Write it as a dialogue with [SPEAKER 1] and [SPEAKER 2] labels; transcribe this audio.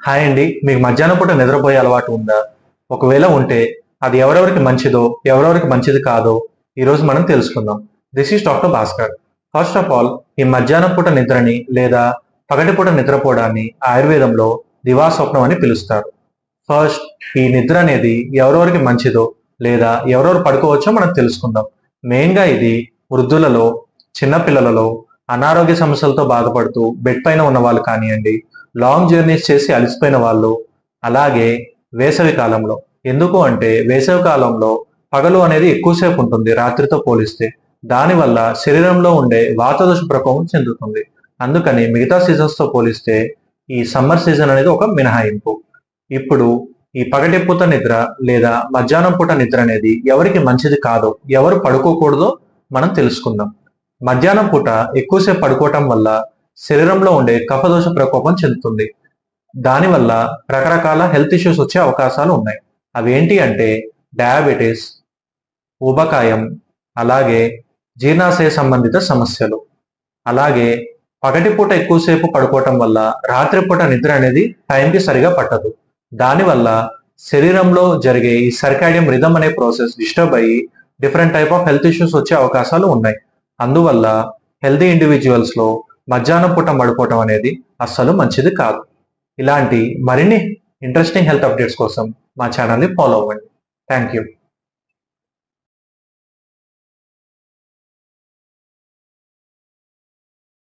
[SPEAKER 1] Hi అండి. మీకు మధ్యాహ్నం పూట నిద్రపోయే అలవాటు ఉందా? ఒకవేళ ఉంటే అది ఎవరెవరికి మంచిదో, ఎవరెవరికి మంచిది కాదో ఈరోజు మనం తెలుసుకుందాం. This is doctor Bhaskar. First of all ఈ మధ్యాహ్నం పూట నిద్రని లేదా పగటిపూట నిద్రపోవడాన్ని ఆయుర్వేదంలో దివాస్వప్నం అని పిలుస్తారు. ఫస్ట్ ఈ నిద్ర అనేది ఎవరెవరికి మంచిదో లేదా ఎవరెవరు పడుకోవచ్చో మనం తెలుసుకుందాం. మెయిన్‌గా ఇది వృద్ధులలో, చిన్న పిల్లలలో, అనారోగ్య సమస్యలతో బాధపడుతూ బెడ్ పైన ఉన్నవాళ్ళు కానియండి, లాంగ్ జర్నీస్ చేసి అలసిపోయిన వాళ్ళు, అలాగే వేసవి కాలంలో. ఎందుకు అంటే వేసవి కాలంలో పగలు అనేది ఎక్కువ సేపు ఉంటుంది రాత్రితో పోలిస్తే. దానివల్ల శరీరంలో ఉండే వాతదోష ప్రకోపం చెందుతుంది. అందుకని మిగతా సీజన్స్‌తో పోలిస్తే ఈ సమ్మర్ సీజన్ అనేది ఒక మినహాయింపు. ఇప్పుడు ఈ పగటిపూట నిద్ర లేదా మధ్యాహ్నం పూట నిద్ర అనేది ఎవరికి మంచిది కాదో, ఎవరు పడుకోకూడదో మనం తెలుసుకుందాం. మధ్యాహ్నం పూట ఎక్కువసేపు పడుకోవటం వల్ల శరీరంలో ఉండే కఫదోష ప్రకోపం చెందుతుంది. దానివల్ల రకరకాల హెల్త్ ఇష్యూస్ వచ్చే అవకాశాలు ఉన్నాయి. అవేంటి అంటే డయాబెటిస్, ఊబకాయం, అలాగే జీర్ణాశయ సంబంధిత సమస్యలు. అలాగే పగటిపూట ఎక్కువసేపు పడుకోవటం వల్ల రాత్రిపూట నిద్ర అనేది టైంకి సరిగా పట్టదు. దానివల్ల శరీరంలో జరిగే ఈ సర్కాడియం రిథమ్ అనే ప్రాసెస్ డిస్టర్బ్ అయ్యి different type of health issues వచ్చే అవకాశాలు ఉన్నాయి. అందువల్ల హెల్తీ ఇండివిజువల్స్‌లో మధ్యాహ్నం పూట పడుకోవటం అనేది అస్సలు మంచిది కాదు. ఇలాంటి మరిన్ని ఇంట్రెస్టింగ్ హెల్త్ అప్డేట్స్ కోసం మా ఛానల్‌ని ఫాలో అవ్వండి. Thank you.